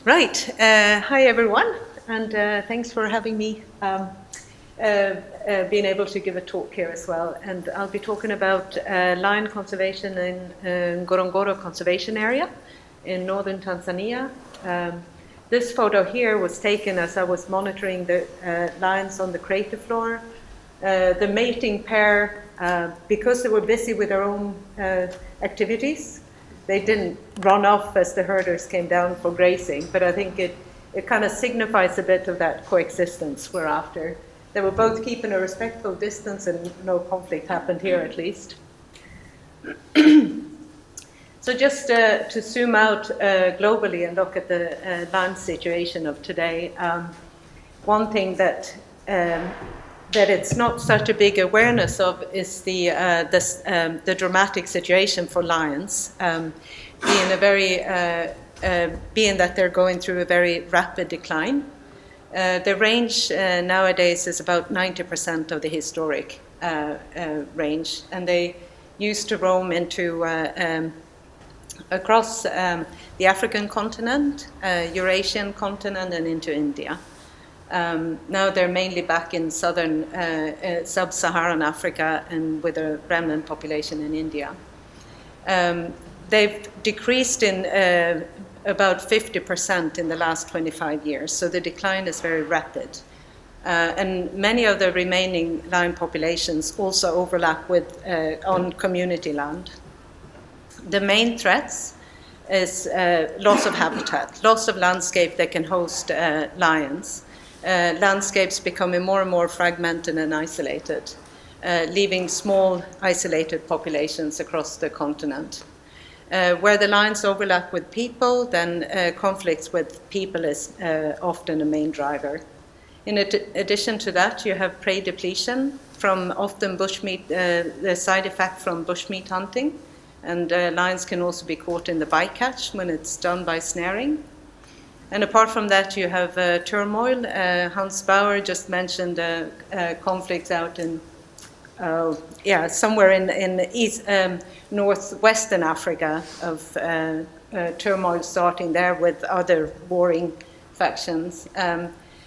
Right. Hi, everyone, and thanks for having me being able to give a talk here as well. And I'll be talking about lion conservation in Ngorongoro Conservation Area in northern Tanzania. This photo here was taken as I was monitoring the lions on the crater floor. The mating pair, because they were busy with their own activities, they didn't run off as the herders came down for grazing, but I think it kind of signifies a bit of that coexistence we're after. They were both keeping a respectful distance and no conflict happened here at least. So just to zoom out globally and look at the lion situation of today, one thing that it's not such a big awareness of is the dramatic situation for lions, being that they're going through a very rapid decline. The range nowadays is about 90% of the historic range, and they used to roam into across the African continent, Eurasian continent, and into India. Now they're mainly back in southern sub-Saharan Africa and with a remnant population in India. They've decreased in about 50% in the last 25 years, so the decline is very rapid. And many of the remaining lion populations also overlap with on community land. The main threats is loss of habitat, loss of landscape that can host lions. Landscapes becoming more and more fragmented and isolated, leaving small isolated populations across the continent. Where the lions overlap with people, then conflicts with people is often a main driver. In addition to that, you have prey depletion from often bushmeat, the side effect from bushmeat hunting, and lions can also be caught in the bycatch when it's done by snaring. And apart from that, you have turmoil. Hans Bauer just mentioned conflicts out in, somewhere in east, northwestern Africa, of turmoil starting there with other warring factions.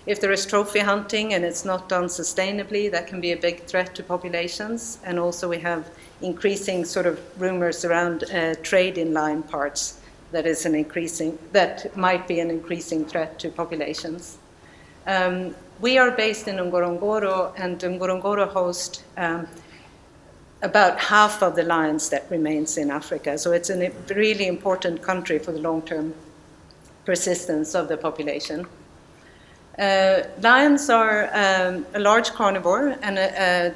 If there is trophy hunting and it's not done sustainably, that can be a big threat to populations. And also we have increasing sort of rumors around trade in lion parts. That might be an increasing threat to populations. We are based in Ngorongoro, and Ngorongoro hosts about half of the lions that remains in Africa. So it's a really important country for the long-term persistence of the population. Lions are a large carnivore, and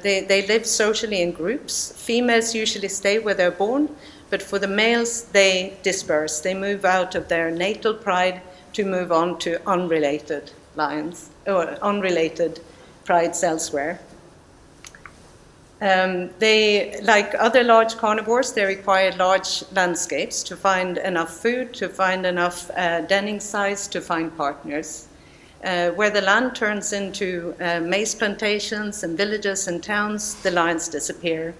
they live socially in groups. Females usually stay where they're born, but for the males, they disperse. They move out of their natal pride to move on to unrelated lions, or unrelated prides elsewhere. They, like other large carnivores, they require large landscapes to find enough food, to find enough denning size, to find partners. Where the land turns into maize plantations and villages and towns, the lions disappear.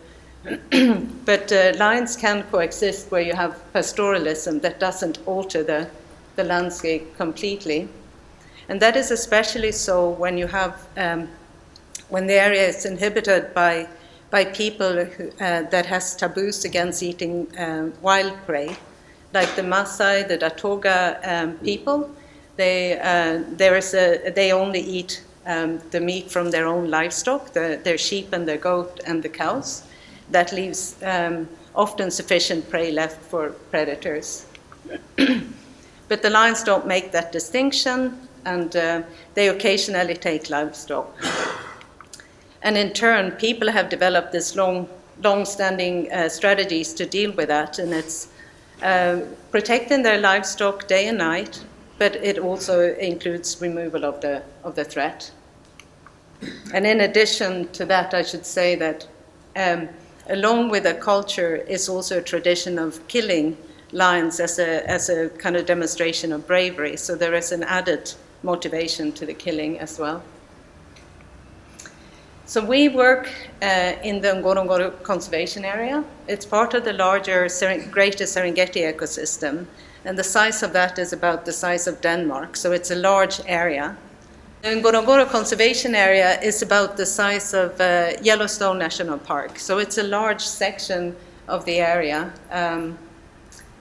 But lions can coexist where you have pastoralism that doesn't alter the landscape completely. And that is especially so when you have, when the area is inhabited by people that has taboos against eating wild prey, like the Maasai, the Datoga people. They only eat the meat from their own livestock, their sheep and their goat and the cows. That leaves often sufficient prey left for predators. But the lions don't make that distinction, and they occasionally take livestock. And in turn, people have developed this long-standing strategies to deal with that, and it's protecting their livestock day and night, but it also includes removal of the threat. And in addition to that, I should say that along with the culture is also a tradition of killing lions as a kind of demonstration of bravery. So there is an added motivation to the killing as well. So we work in the Ngorongoro Conservation Area. It's part of the larger Greater Serengeti Ecosystem. and the size of that is about the size of Denmark, so it's a large area. The Ngorongoro Conservation Area is about the size of Yellowstone National Park, so it's a large section of the area,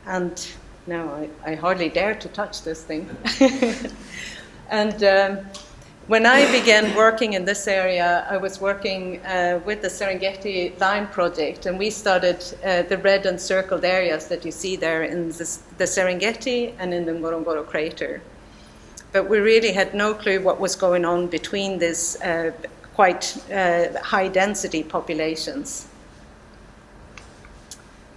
and now I hardly dare to touch this thing. And when I began working in this area, I was working with the Serengeti Line Project, and we studied the red and circled areas that you see there in the Serengeti and in the Ngorongoro Crater. But we really had no clue what was going on between these quite high-density populations.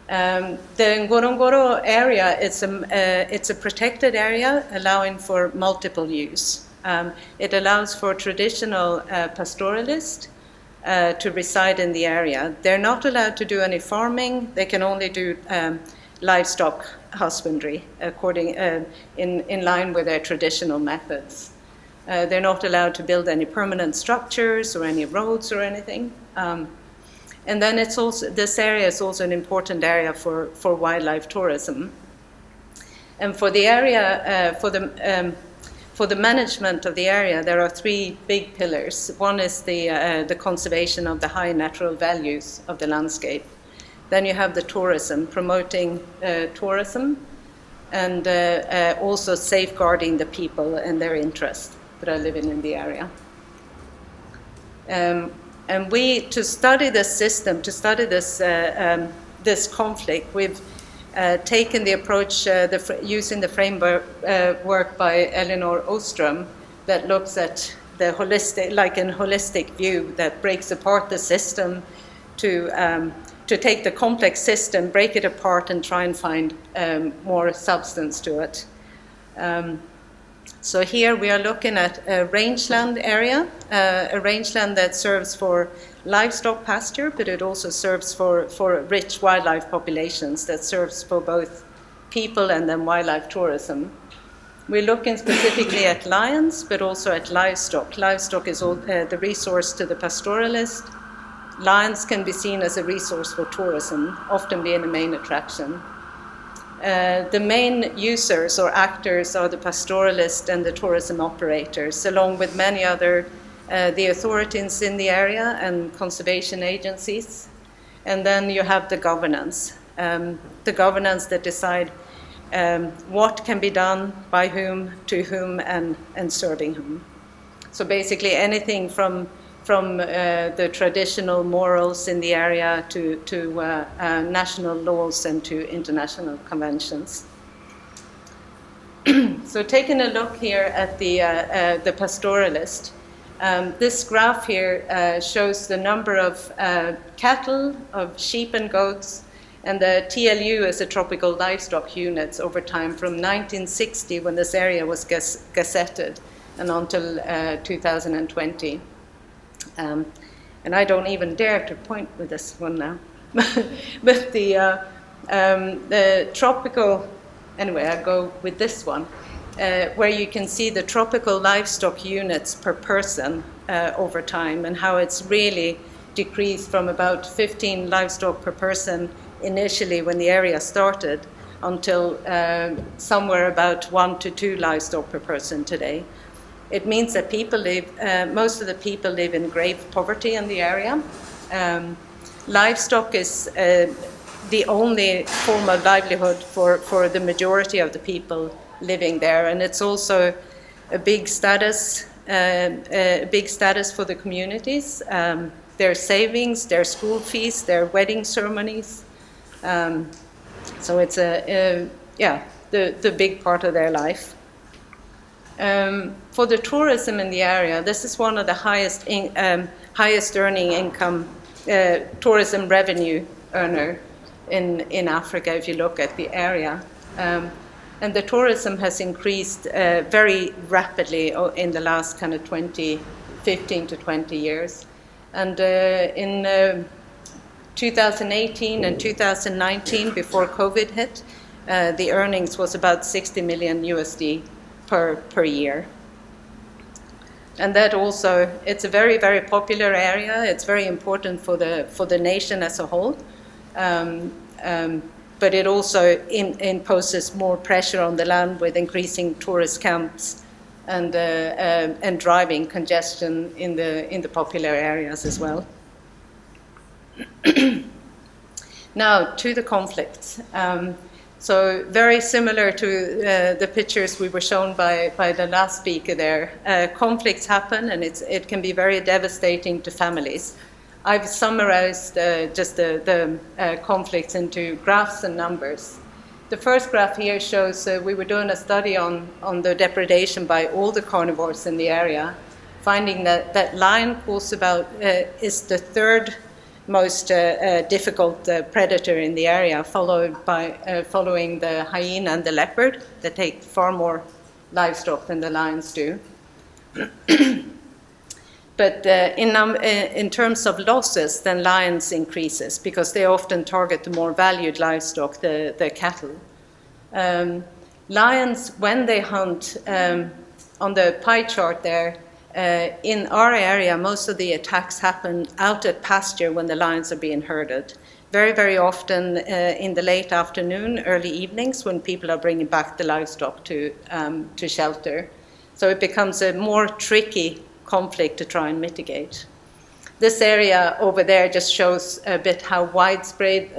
The Ngorongoro area, it's a protected area allowing for multiple use. It allows for traditional pastoralists to reside in the area. They're not allowed to do any farming. They can only do livestock husbandry in line with their traditional methods. They're not allowed to build any permanent structures or any roads or anything. And then this area is also an important area for wildlife tourism. And for the area, for the management of the area, there are three big pillars. One is the conservation of the high natural values of the landscape. Then you have the tourism, promoting tourism, and also safeguarding the people and their interests that are living in the area. And to study this system, to study this conflict, we've taken the approach using the framework work by Elinor Ostrom that looks at the holistic view that breaks apart the system to take the complex system, break it apart, and try and find more substance to it. So here we are looking at a rangeland area, a rangeland that serves for livestock pasture, but it also serves for rich wildlife populations, that serves for both people and then wildlife tourism. We're looking specifically at lions, but also at livestock. Livestock is the resource to the pastoralist. Lions can be seen as a resource for tourism, often being a main attraction. The main users or actors are the pastoralists and the tourism operators, along with many other the authorities in the area and conservation agencies. And then you have the governance that decide what can be done, by whom, to whom, and serving whom. So basically anything from the traditional morals in the area to national laws and to international conventions. So taking a look here at the pastoralist, this graph here shows the number of cattle, of sheep and goats, and the TLU is a tropical livestock units over time from 1960, when this area was gazetted, and until 2020. And I don't even dare to point with this one now. But the tropical, anyway, I go with this one, where you can see the tropical livestock units per person over time, and how it's really decreased from about 15 livestock per person initially when the area started, until somewhere about 1 to 2 livestock per person today. It means that most of the people live in grave poverty in the area. Livestock is the only form of livelihood for the majority of the people living there, and it's also a big status for the communities. Their savings, their school fees, their wedding ceremonies. So it's the big part of their life. For the tourism in the area, this is one of the highest earning income tourism revenue earner in Africa, if you look at the area. And the tourism has increased very rapidly in the last kind of 15 to 20 years. And in 2018 and 2019, before COVID hit, the earnings was about $60 million USD per year. And that also, it's a very, very popular area. It's very important for the nation as a whole. but it also imposes more pressure on the land with increasing tourist camps and driving congestion in the popular areas as well. Now to the conflicts. So very similar to the pictures we were shown by the last speaker there. Conflicts happen, and it can be very devastating to families. I've summarized just the conflicts into graphs and numbers. The first graph here shows we were doing a study on the depredation by all the carnivores in the area, finding that lion is the third most difficult predator in the area, following the hyena and the leopard that take far more livestock than the lions do. But in terms of losses, then lions increases because they often target the more valued livestock, the cattle. Lions, when they hunt, on the pie chart there, in our area, most of the attacks happen out at pasture when the lions are being herded. Very, very often in the late afternoon, early evenings, when people are bringing back the livestock to shelter. So it becomes a more tricky conflict to try and mitigate. This area over there just shows a bit how widespread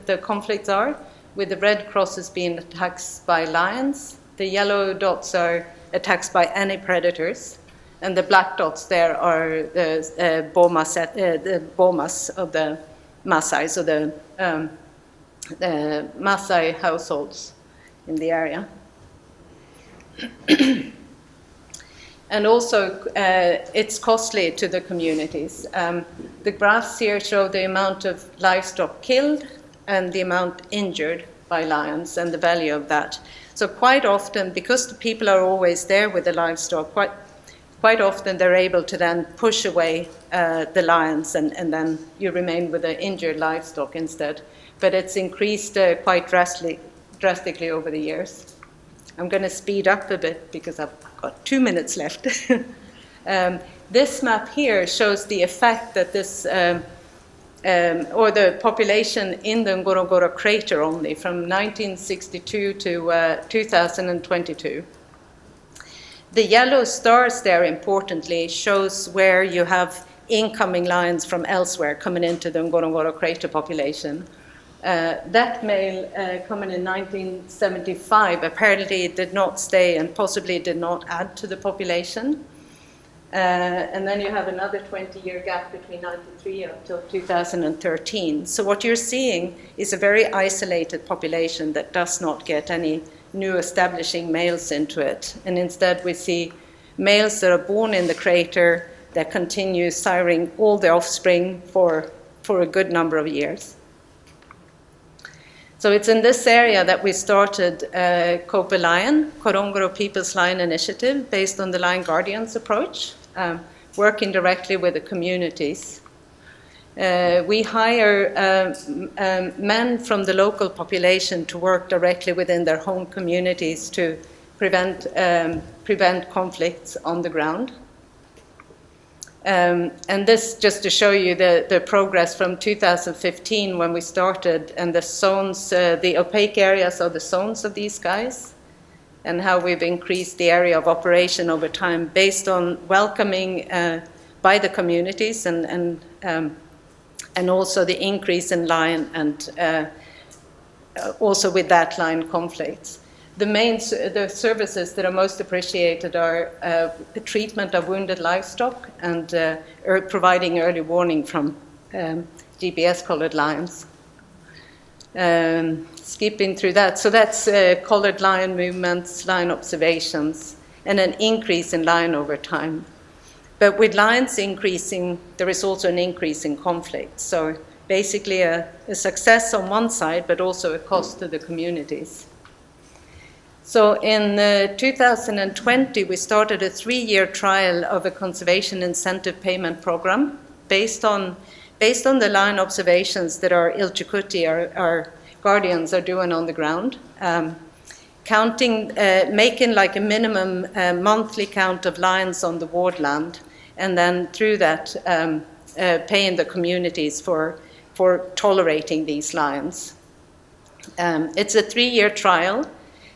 the conflicts are, with the red crosses being attacks by lions. The yellow dots are attacks by any predators, and the black dots there are the bomas of the Maasai, so the Maasai households in the area. And also, it's costly to the communities. The graphs here show the amount of livestock killed and the amount injured by lions and the value of that. So quite often, because the people are always there with the livestock, quite often they're able to then push away the lions, and then you remain with the injured livestock instead. But it's increased quite drastically over the years. I'm going to speed up a bit because I've got 2 minutes left. This map here shows the effect that this, or the population in the Ngorongoro Crater only from 1962 to 2022. The yellow stars there, importantly, shows where you have incoming lions from elsewhere coming into the Ngorongoro Crater population. That male coming in 1975 apparently did not stay and possibly did not add to the population. And then you have another 20-year gap between 1993 until 2013. So what you're seeing is a very isolated population that does not get any new establishing males into it. And instead we see males that are born in the crater that continue siring all their offspring for a good number of years. So it's in this area that we started Cope Lion, Ngorongoro People's Lion Initiative, based on the Lion Guardians approach, working directly with the communities. We hire men from the local population to work directly within their home communities to prevent conflicts on the ground. And this just to show you the progress from 2015 when we started, and the zones, the opaque areas are the zones of these guys, and how we've increased the area of operation over time based on welcoming by the communities and also the increase in lion and also with that lion conflicts. The services that are most appreciated are the treatment of wounded livestock and providing early warning from GPS-collared lions. Skipping through that, so that's collared lion movements, lion observations, and an increase in lion over time. But with lions increasing, there is also an increase in conflict. So basically a success on one side, but also a cost to the communities. So in 2020, we started a 3-year trial of a conservation incentive payment program based on the lion observations that our Ilchukuti, our guardians, are doing on the ground, making like a minimum monthly count of lions on the ward land, and then through that paying the communities for tolerating these lions. It's a 3-year trial.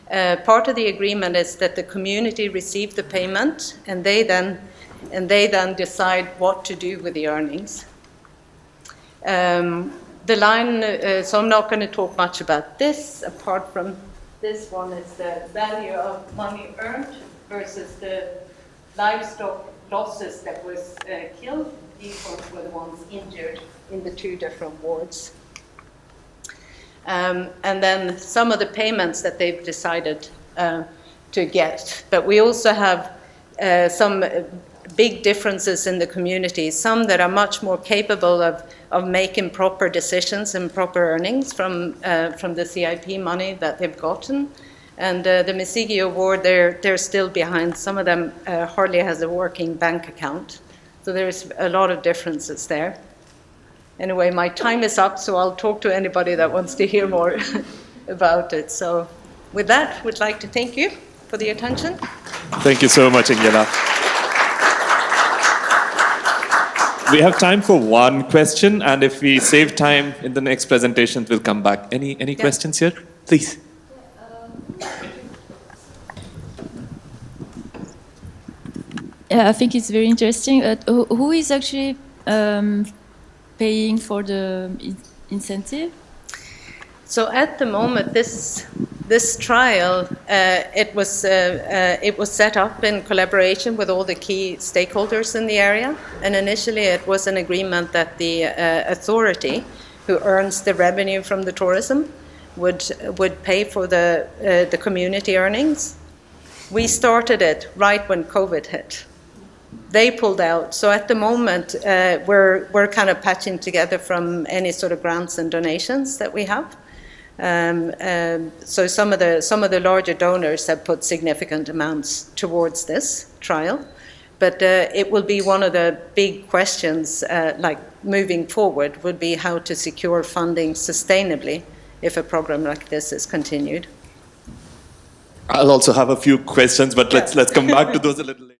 Part of the agreement is that the community receive the payment, and they then decide what to do with the earnings. The line, so I'm not going to talk much about this, apart from this one is the value of money earned versus the livestock losses that was killed. These ones were the ones injured in the 2 different wards. And then some of the payments that they've decided to get. But we also have some big differences in the community, some that are much more capable of making proper decisions and proper earnings from the CIP money that they've gotten. And the Misigi Award, they're still behind. Some of them hardly has a working bank account. So there's a lot of differences there. Anyway, my time is up, so I'll talk to anybody that wants to hear more about it. So with that, we'd like to thank you for the attention. Thank you so much, Ingela. We have time for one question, and if we save time in the next presentation, we'll come back. Any questions here? Please. Yeah, I think it's very interesting. Who is actually paying for the incentive? So at the moment, this trial, it was set up in collaboration with all the key stakeholders in the area. And initially, it was an agreement that the authority, who earns the revenue from the tourism, would pay for the community earnings. We started it right when COVID hit. They pulled out. So at the moment, we're kind of patching together from any sort of grants and donations that we have. So some of the larger donors have put significant amounts towards this trial, but it will be one of the big questions, like moving forward, would be how to secure funding sustainably if a program like this is continued. I'll also have a few questions, but let's come back to those a little later.